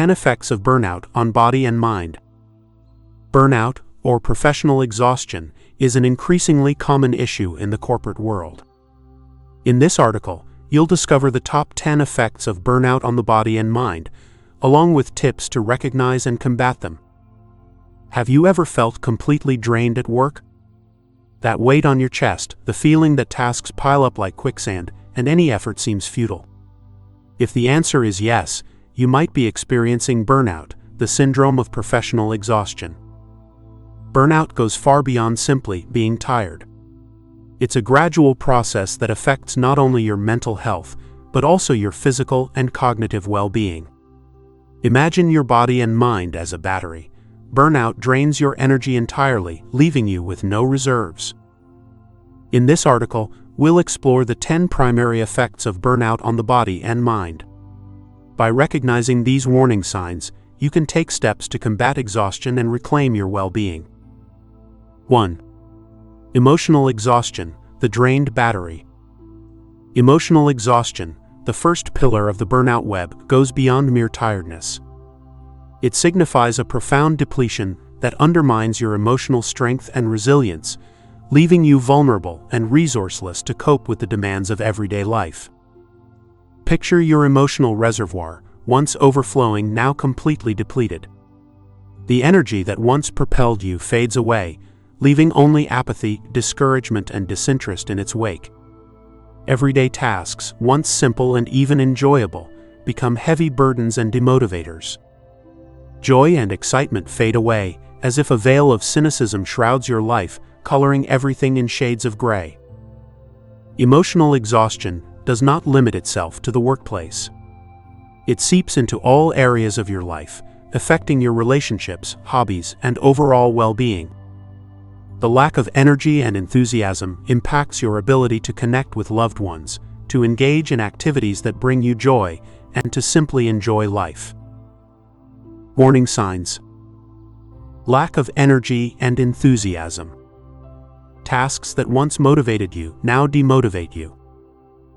10 Effects of Burnout on Body and Mind. Burnout, or professional exhaustion, is an increasingly common issue in the corporate world. In this article, you'll discover the top 10 effects of burnout on the body and mind, along with tips to recognize and combat them. Have you ever felt completely drained at work? That weight on your chest, the feeling that tasks pile up like quicksand, and any effort seems futile. If the answer is yes, you might be experiencing burnout, the syndrome of professional exhaustion. Burnout goes far beyond simply being tired. It's a gradual process that affects not only your mental health, but also your physical and cognitive well-being. Imagine your body and mind as a battery. Burnout drains your energy entirely, leaving you with no reserves. In this article, we'll explore the 10 primary effects of burnout on the body and mind. By recognizing these warning signs, you can take steps to combat exhaustion and reclaim your well-being. 1. Emotional exhaustion, the drained battery. Emotional exhaustion, the first pillar of the burnout web, goes beyond mere tiredness. It signifies a profound depletion that undermines your emotional strength and resilience, leaving you vulnerable and resourceless to cope with the demands of everyday life. Picture your emotional reservoir, once overflowing, now completely depleted. The energy that once propelled you fades away, leaving only apathy, discouragement, and disinterest in its wake. Everyday tasks, once simple and even enjoyable, become heavy burdens and demotivators. Joy and excitement fade away, as if a veil of cynicism shrouds your life, coloring everything in shades of gray. Emotional exhaustion does not limit itself to the workplace. It seeps into all areas of your life, affecting your relationships, hobbies, and overall well-being. The lack of energy and enthusiasm impacts your ability to connect with loved ones, to engage in activities that bring you joy, and to simply enjoy life. Warning signs. Lack of energy and enthusiasm. Tasks that once motivated you now demotivate you.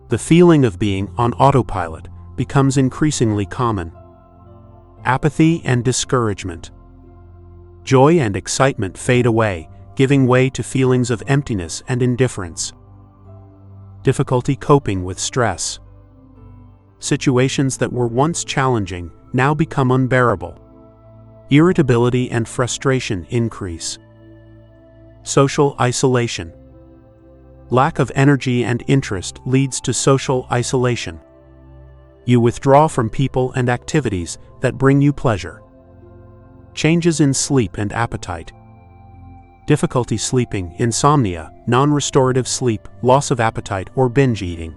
The feeling of being on autopilot becomes increasingly common. Apathy and discouragement. Joy and excitement fade away, giving way to feelings of emptiness and indifference. Difficulty coping with stress. Situations that were once challenging now become unbearable. Irritability and frustration increase. Social isolation. Lack of energy and interest leads to social isolation. You withdraw from people and activities that bring you pleasure. Changes in sleep and appetite. Difficulty sleeping, insomnia, non-restorative sleep, loss of appetite, or binge eating.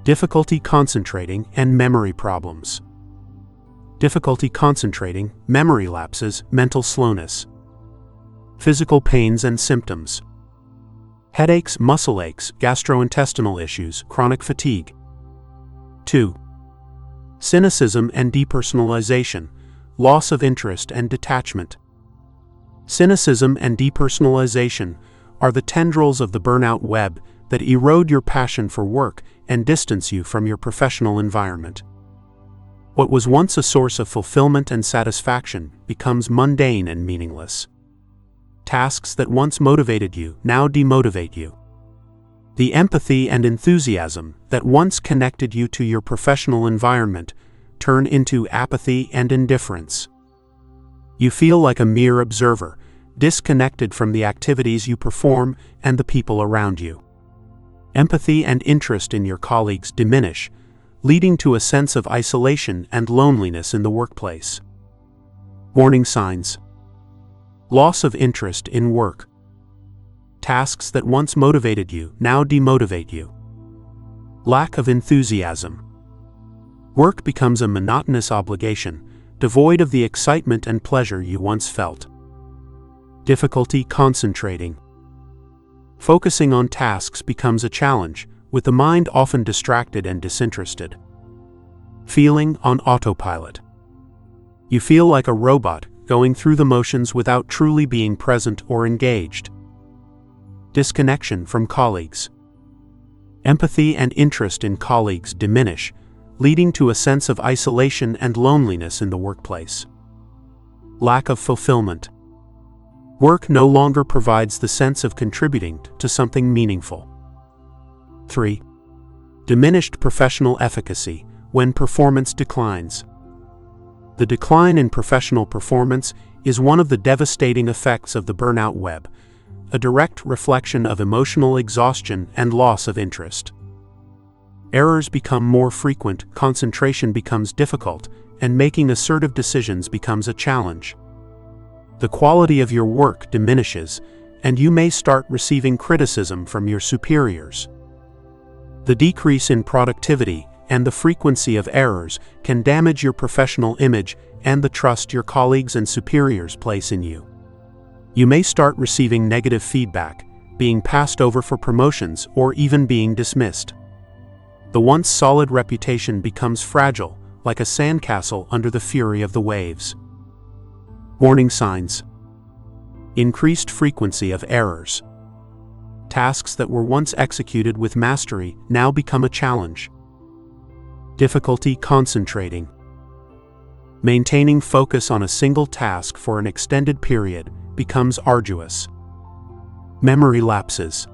Difficulty concentrating and memory problems. Difficulty concentrating, memory lapses, mental slowness. Physical pains and symptoms. Headaches, muscle aches, gastrointestinal issues, chronic fatigue. 2. Cynicism and depersonalization, loss of interest and detachment. Cynicism and depersonalization are the tendrils of the burnout web that erode your passion for work and distance you from your professional environment. What was once a source of fulfillment and satisfaction becomes mundane and meaningless. Tasks that once motivated you now demotivate you. The empathy and enthusiasm that once connected you to your professional environment turn into apathy and indifference. You feel like a mere observer, disconnected from the activities you perform and the people around you. Empathy and interest in your colleagues diminish, leading to a sense of isolation and loneliness in the workplace. Warning signs. Loss of interest in work. Tasks that once motivated you now demotivate you. Lack of enthusiasm. Work becomes a monotonous obligation, devoid of the excitement and pleasure you once felt. Difficulty concentrating. Focusing on tasks becomes a challenge, with the mind often distracted and disinterested. Feeling on autopilot. You feel like a robot, going through the motions without truly being present or engaged. Disconnection from colleagues. Empathy and interest in colleagues diminish, leading to a sense of isolation and loneliness in the workplace. Lack of fulfillment. Work no longer provides the sense of contributing to something meaningful. 3. Diminished professional efficacy when performance declines. The decline in professional performance is one of the devastating effects of the burnout web, a direct reflection of emotional exhaustion and loss of interest. Errors become more frequent, concentration becomes difficult, and making assertive decisions becomes a challenge. The quality of your work diminishes, and you may start receiving criticism from your superiors. The decrease in productivity and the frequency of errors can damage your professional image and the trust your colleagues and superiors place in you. You may start receiving negative feedback, being passed over for promotions, or even being dismissed. The once solid reputation becomes fragile, like a sandcastle under the fury of the waves. Warning signs. Increased frequency of errors. Tasks that were once executed with mastery now become a challenge. Difficulty concentrating. Maintaining focus on a single task for an extended period becomes arduous. Memory lapses.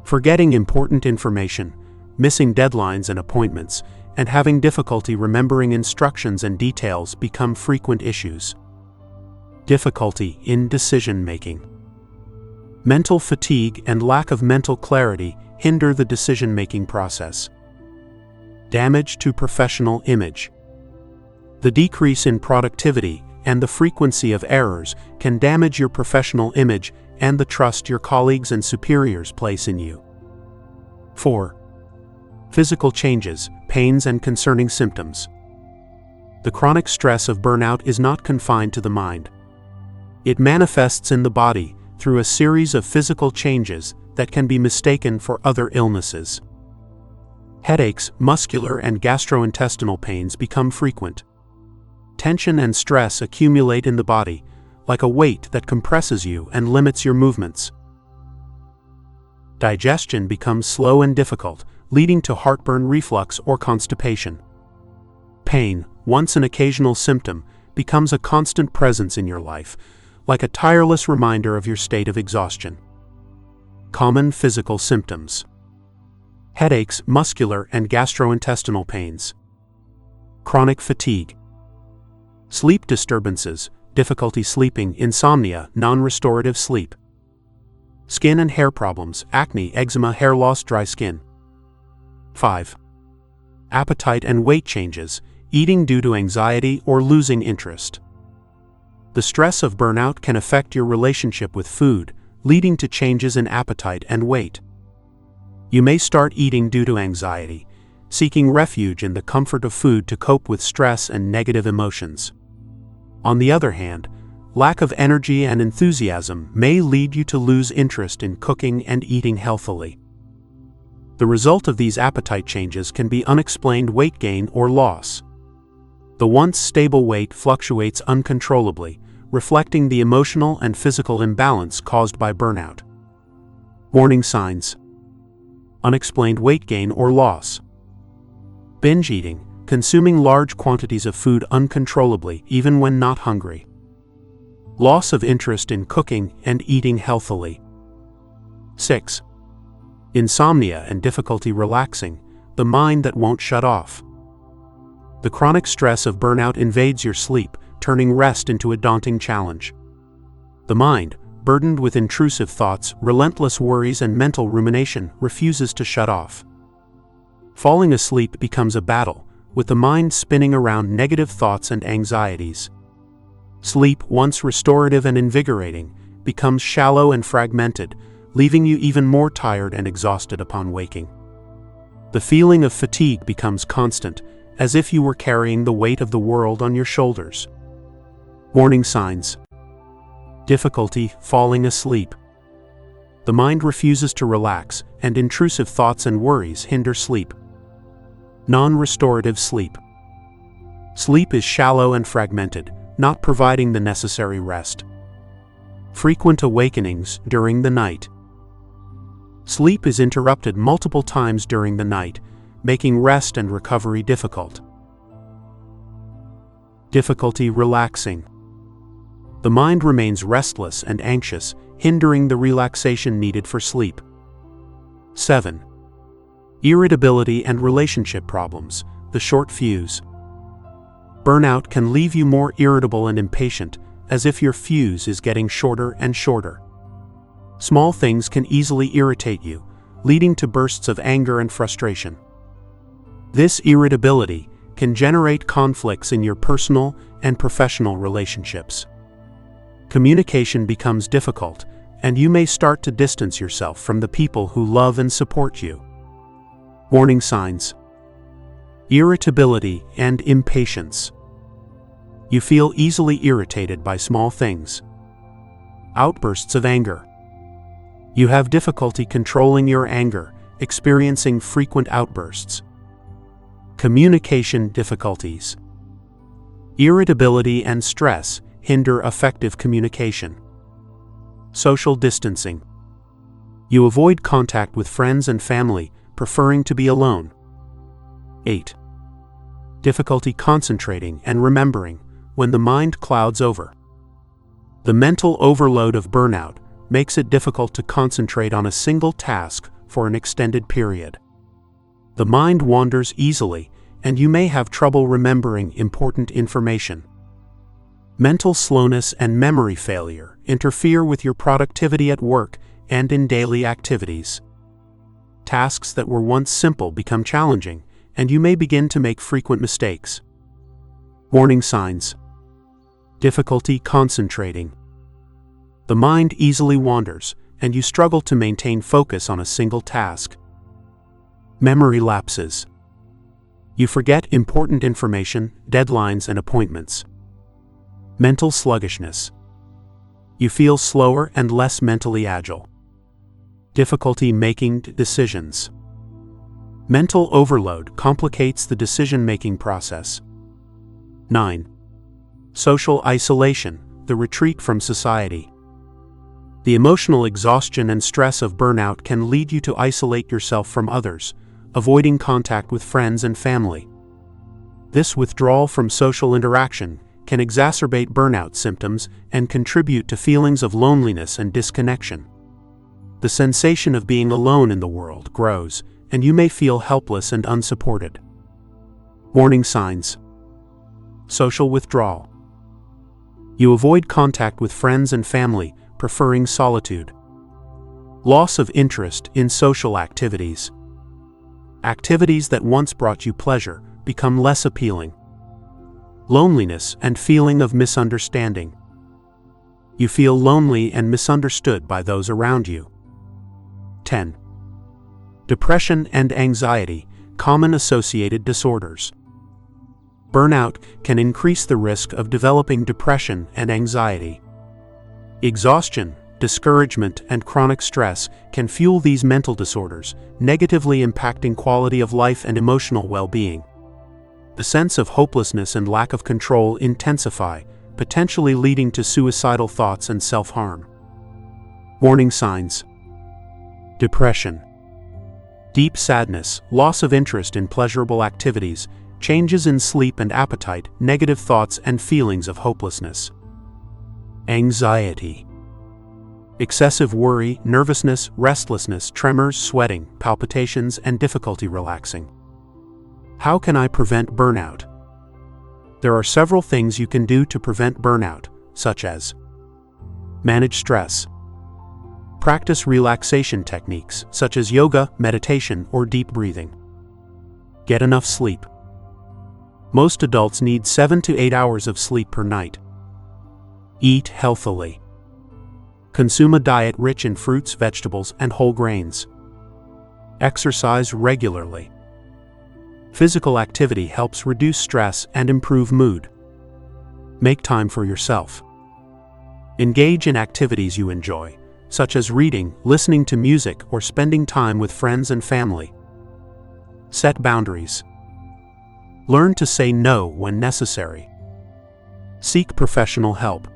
Forgetting important information, missing deadlines and appointments, and having difficulty remembering instructions and details become frequent issues. Difficulty in decision-making. Mental fatigue and lack of mental clarity hinder the decision-making process. Damage to professional image. The decrease in productivity and the frequency of errors can damage your professional image and the trust your colleagues and superiors place in you. 4. Physical changes, pains and concerning symptoms. The chronic stress of burnout is not confined to the mind. It manifests in the body through a series of physical changes that can be mistaken for other illnesses. Headaches, muscular and gastrointestinal pains become frequent. Tension and stress accumulate in the body, like a weight that compresses you and limits your movements. Digestion becomes slow and difficult, leading to heartburn, reflux, or constipation. Pain, once an occasional symptom, becomes a constant presence in your life, like a tireless reminder of your state of exhaustion. Common physical symptoms. Headaches, muscular and gastrointestinal pains. Chronic fatigue. Sleep disturbances, difficulty sleeping, insomnia, non-restorative sleep. Skin and hair problems, acne, eczema, hair loss, dry skin. 5. Appetite and weight changes, eating due to anxiety or losing interest. The stress of burnout can affect your relationship with food, leading to changes in appetite and weight. You may start eating due to anxiety, seeking refuge in the comfort of food to cope with stress and negative emotions. On the other hand, lack of energy and enthusiasm may lead you to lose interest in cooking and eating healthily. The result of these appetite changes can be unexplained weight gain or loss. The once stable weight fluctuates uncontrollably, reflecting the emotional and physical imbalance caused by burnout. Warning signs. Unexplained weight gain or loss. Binge eating, consuming large quantities of food uncontrollably even when not hungry. Loss of interest in cooking and eating healthily. 6. Insomnia and difficulty relaxing, the mind that won't shut off. The chronic stress of burnout invades your sleep, turning rest into a daunting challenge. The mind, burdened with intrusive thoughts, relentless worries, and mental rumination, refuses to shut off. Falling asleep becomes a battle, with the mind spinning around negative thoughts and anxieties. Sleep, once restorative and invigorating, becomes shallow and fragmented, leaving you even more tired and exhausted upon waking. The feeling of fatigue becomes constant, as if you were carrying the weight of the world on your shoulders. Warning signs. Difficulty falling asleep. The mind refuses to relax, and intrusive thoughts and worries hinder sleep. Non-restorative sleep. Sleep is shallow and fragmented, not providing the necessary rest. Frequent awakenings during the night. Sleep is interrupted multiple times during the night, making rest and recovery difficult. Difficulty relaxing. The mind remains restless and anxious, hindering the relaxation needed for sleep. 7. Irritability and relationship problems, the short fuse. Burnout can leave you more irritable and impatient, as if your fuse is getting shorter and shorter. Small things can easily irritate you, leading to bursts of anger and frustration. This irritability can generate conflicts in your personal and professional relationships. Communication becomes difficult, and you may start to distance yourself from the people who love and support you. Warning signs: irritability and impatience. You feel easily irritated by small things. Outbursts of anger. You have difficulty controlling your anger, experiencing frequent outbursts. Communication difficulties. Irritability and stress hinder effective communication. Social distancing. You avoid contact with friends and family, preferring to be alone. 8. Difficulty concentrating and remembering when the mind clouds over. The mental overload of burnout makes it difficult to concentrate on a single task for an extended period. The mind wanders easily, and you may have trouble remembering important information. Mental slowness and memory failure interfere with your productivity at work and in daily activities. Tasks that were once simple become challenging, and you may begin to make frequent mistakes. Warning signs: difficulty concentrating. The mind easily wanders, and you struggle to maintain focus on a single task. Memory lapses. You forget important information, deadlines, and appointments. Mental sluggishness. You feel slower and less mentally agile. Difficulty making decisions. Mental overload complicates the decision-making process. 9. Social isolation, the retreat from society. The emotional exhaustion and stress of burnout can lead you to isolate yourself from others, avoiding contact with friends and family. This withdrawal from social interaction can exacerbate burnout symptoms and contribute to feelings of loneliness and disconnection. The sensation of being alone in the world grows, and you may feel helpless and unsupported. Warning signs: social withdrawal. You avoid contact with friends and family, preferring solitude. Loss of interest in social activities. Activities that once brought you pleasure become less appealing. Loneliness and feeling of misunderstanding. You feel lonely and misunderstood by those around you. 10. Depression and anxiety, common associated disorders. Burnout can increase the risk of developing depression and anxiety. Exhaustion, discouragement, and chronic stress can fuel these mental disorders, negatively impacting quality of life and emotional well-being. The sense of hopelessness and lack of control intensify, potentially leading to suicidal thoughts and self-harm. Warning signs: depression. Deep sadness, loss of interest in pleasurable activities, changes in sleep and appetite, negative thoughts, and feelings of hopelessness. Anxiety. Excessive worry, nervousness, restlessness, tremors, sweating, palpitations, and difficulty relaxing. How can I prevent burnout? There are several things you can do to prevent burnout, such as manage stress. Practice relaxation techniques, such as yoga, meditation, or deep breathing. Get enough sleep. Most adults need 7 to 8 hours of sleep per night. Eat healthily. Consume a diet rich in fruits, vegetables, and whole grains. Exercise regularly. Physical activity helps reduce stress and improve mood. Make time for yourself. Engage in activities you enjoy, such as reading, listening to music, or spending time with friends and family. Set boundaries. Learn to say no when necessary. Seek professional help.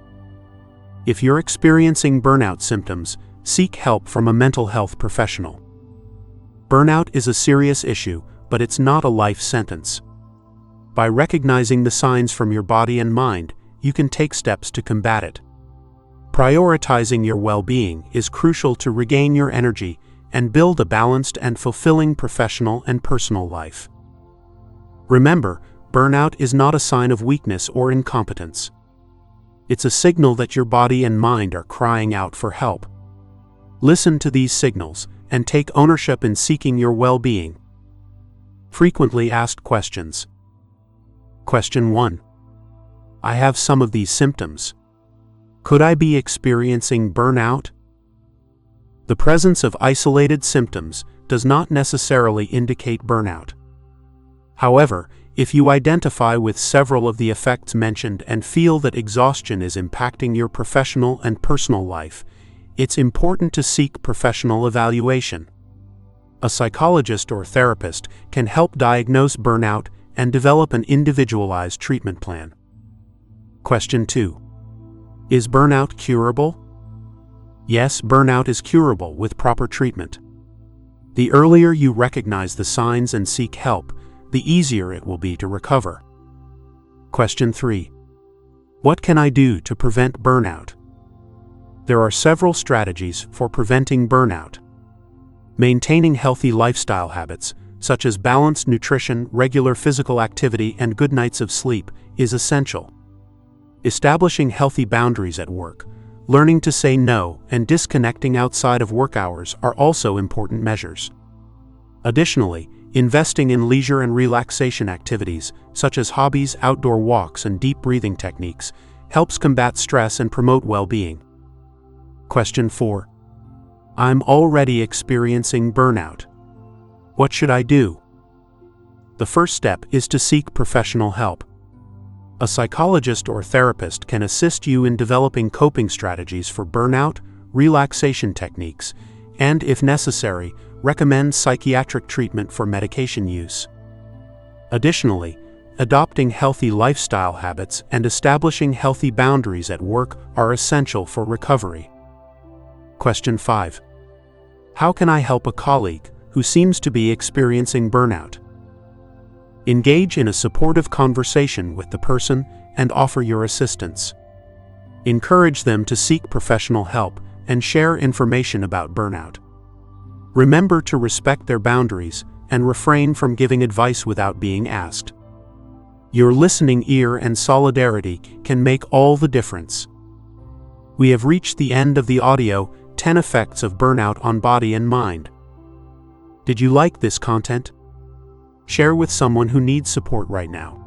If you're experiencing burnout symptoms, seek help from a mental health professional. Burnout is a serious issue, but it's not a life sentence. By recognizing the signs from your body and mind, you can take steps to combat it. Prioritizing your well-being is crucial to regain your energy and build a balanced and fulfilling professional and personal life. Remember, burnout is not a sign of weakness or incompetence. It's a signal that your body and mind are crying out for help. Listen to these signals and take ownership in seeking your well-being. Frequently asked questions. Question 1. I have some of these symptoms. Could I be experiencing burnout? The presence of isolated symptoms does not necessarily indicate burnout. However, if you identify with several of the effects mentioned and feel that exhaustion is impacting your professional and personal life, it's important to seek professional evaluation. A psychologist or therapist can help diagnose burnout and develop an individualized treatment plan. Question 2. Is burnout curable? Yes, burnout is curable with proper treatment. The earlier you recognize the signs and seek help, the easier it will be to recover. Question 3. What can I do to prevent burnout? There are several strategies for preventing burnout. Maintaining healthy lifestyle habits, such as balanced nutrition, regular physical activity, and good nights of sleep, is essential. Establishing healthy boundaries at work, learning to say no, and disconnecting outside of work hours are also important measures. Additionally, investing in leisure and relaxation activities, such as hobbies, outdoor walks, and deep breathing techniques, helps combat stress and promote well-being. Question 4. I'm already experiencing burnout. What should I do? The first step is to seek professional help. A psychologist or therapist can assist you in developing coping strategies for burnout, relaxation techniques, and, if necessary, recommend psychiatric treatment for medication use. Additionally, adopting healthy lifestyle habits and establishing healthy boundaries at work are essential for recovery. Question 5. How can I help a colleague who seems to be experiencing burnout? Engage in a supportive conversation with the person and offer your assistance. Encourage them to seek professional help and share information about burnout. Remember to respect their boundaries and refrain from giving advice without being asked. Your listening ear and solidarity can make all the difference. We have reached the end of the audio 10 Effects of Burnout on Body and Mind. Did you like this content? Share with someone who needs support right now.